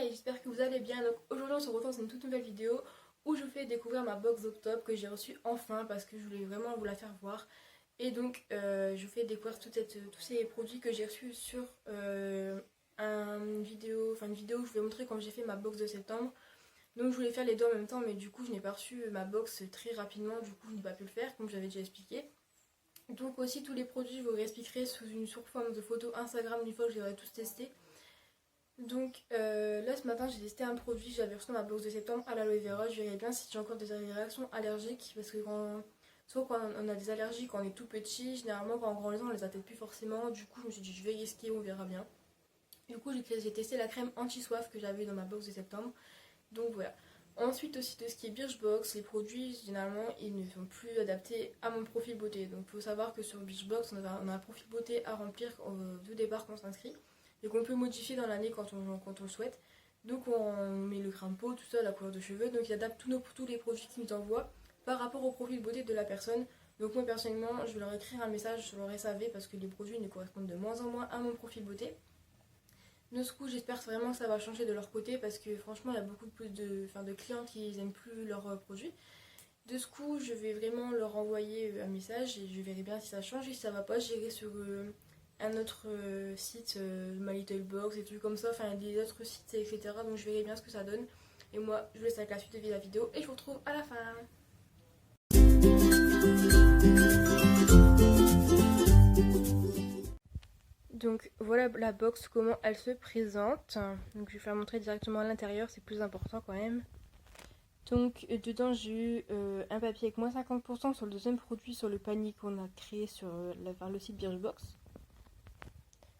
et j'espère que vous allez bien. Donc aujourd'hui on se retrouve dans une toute nouvelle vidéo où je vous fais découvrir ma box d'octobre que j'ai reçue enfin parce que je voulais vraiment vous la faire voir. Et donc je vous fais découvrir tous ces produits que j'ai reçus sur une vidéo où je vous ai montré quand j'ai fait ma box de septembre. Donc je voulais faire les deux en même temps mais du coup je n'ai pas reçu ma box très rapidement, du coup je n'ai pas pu le faire comme j'avais déjà expliqué. Donc aussi tous les produits je vous réexpliquerai sous forme de photo Instagram une fois que je les aurai tous testés. Donc là ce matin j'ai testé un produit, j'avais reçu ma box de septembre à l'aloe vera, je verrai bien si j'ai encore des réactions allergiques parce que soit quand on a des allergies quand on est tout petit, généralement quand on grandit on les a peut-être plus forcément, du coup je me suis dit je vais risquer, on verra bien. Du coup j'ai testé la crème anti-soif que j'avais dans ma box de septembre, donc voilà. Ensuite aussi de ce qui est Birchbox, les produits généralement ils ne sont plus adaptés à mon profil beauté, donc il faut savoir que sur Birchbox on a un profil beauté à remplir au départ quand on s'inscrit et qu'on peut modifier dans l'année quand on le souhaite. Donc on met le grain de peau, tout ça, la couleur de cheveux, donc il adapte tous les produits qu'ils nous envoient par rapport au profil beauté de la personne. Donc moi personnellement je vais leur écrire un message sur leur SAV parce que les produits ne correspondent de moins en moins à mon profil beauté. De ce coup j'espère vraiment que ça va changer de leur côté parce que franchement il y a beaucoup plus de clients qui n'aiment plus leurs produits. De ce coup je vais vraiment leur envoyer un message et je verrai bien si ça change et si ça va pas j'irai sur un autre site, My Little Box et tout comme ça, enfin des autres sites etc. Donc je verrai bien ce que ça donne. Et moi je vous laisse avec la suite de la vidéo et je vous retrouve à la fin. Donc voilà la box, comment elle se présente. Donc je vais faire montrer directement à l'intérieur, c'est plus important quand même. Donc dedans j'ai eu un papier avec moins 50% sur le deuxième produit sur le panier qu'on a créé sur le site Birchbox.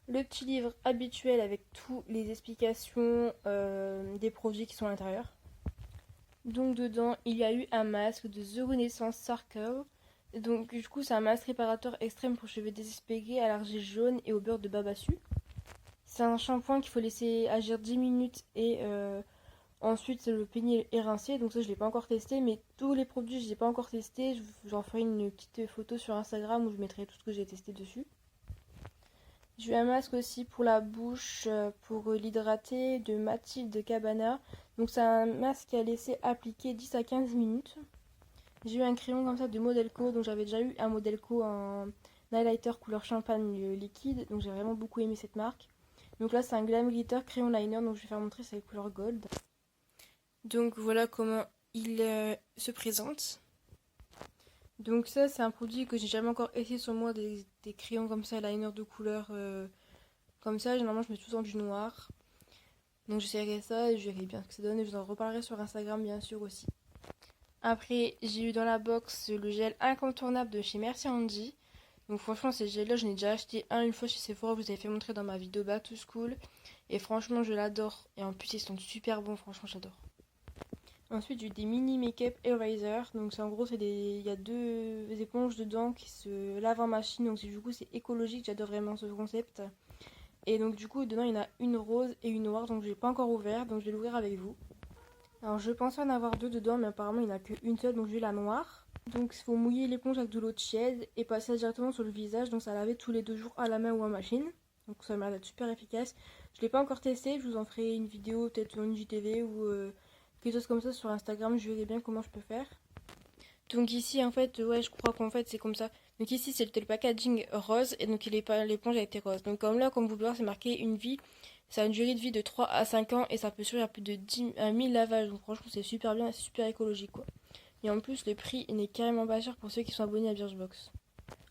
Le petit livre habituel avec toutes les explications des produits qui sont à l'intérieur. Donc dedans il y a eu un masque de The Renaissance Circle. Donc du coup c'est un masque réparateur extrême pour cheveux désespérés à l'argile jaune et au beurre de babassu. C'est un shampoing qu'il faut laisser agir 10 minutes et ensuite le peigner est rincé. Donc ça je l'ai pas encore testé, mais tous les produits je les ai pas encore testés. J'en ferai une petite photo sur Instagram où je mettrai tout ce que j'ai testé dessus. J'ai eu un masque aussi pour la bouche, pour l'hydrater, de Mathilde Cabana. Donc c'est un masque à laisser appliquer 10 à 15 minutes. J'ai eu un crayon comme ça de Modelco, donc j'avais déjà eu un Modelco en highlighter couleur champagne liquide, donc j'ai vraiment beaucoup aimé cette marque. Donc là c'est un Glam Glitter crayon liner, donc je vais faire montrer, c'est couleur gold. Donc voilà comment il se présente. Donc ça c'est un produit que j'ai jamais encore essayé sur moi, des crayons comme ça, liner de couleur comme ça. Généralement je mets tout dans du noir. Donc j'essaierai ça et je verrai bien ce que ça donne et je vous en reparlerai sur Instagram bien sûr aussi. Après j'ai eu dans la box le gel incontournable de chez Merci Andy. Donc franchement ces gels là je n'ai déjà acheté une fois chez Sephora, vous avez fait montrer dans ma vidéo Back to School. Et franchement je l'adore et en plus ils sont super bons, franchement j'adore. Ensuite j'ai eu des mini make-up eraser, donc c'est en gros il y a deux éponges dedans qui se lavent en machine, donc du coup c'est écologique, j'adore vraiment ce concept. Et donc du coup dedans il y en a une rose et une noire, donc je l'ai pas encore ouvert, donc je vais l'ouvrir avec vous. Alors je pensais en avoir deux dedans mais apparemment il n'y en a qu'une seule, donc j'ai la noire. Donc il faut mouiller l'éponge avec de l'eau tiède et passer directement sur le visage, donc ça laver tous les 2 jours à la main ou en machine. Donc ça m'a l'air d'être super efficace. Je l'ai pas encore testé, je vous en ferai une vidéo peut-être sur une JTV ou quelque chose comme ça sur Instagram, je verrai bien comment je peux faire. Donc ici en fait, ouais je crois qu'en fait c'est comme ça. Donc ici c'était le packaging rose et donc l'éponge a été rose. Donc comme là, comme vous pouvez voir, c'est marqué une vie. Ça a une durée de vie de 3 à 5 ans et ça peut survivre à plus de 1000 lavages. Donc franchement c'est super bien, c'est super écologique quoi. Et en plus le prix il n'est carrément pas cher pour ceux qui sont abonnés à Birchbox.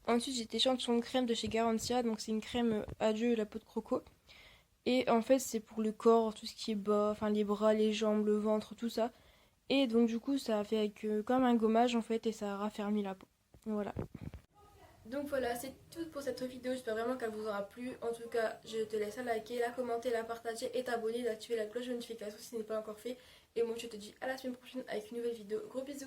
Ensuite j'ai testé une crème de chez Garantia, donc c'est une crème adieu la peau de croco. Et en fait c'est pour le corps, tout ce qui est bas, enfin les bras, les jambes, le ventre, tout ça. Et donc du coup ça a fait avec comme un gommage en fait et ça a raffermi la peau. Voilà. Donc voilà, c'est tout pour cette vidéo, j'espère vraiment qu'elle vous aura plu. En tout cas, je te laisse la liker, la commenter, la partager et t'abonner, d'activer la cloche de notification si ce n'est pas encore fait. Et moi je te dis à la semaine prochaine avec une nouvelle vidéo. Gros bisous.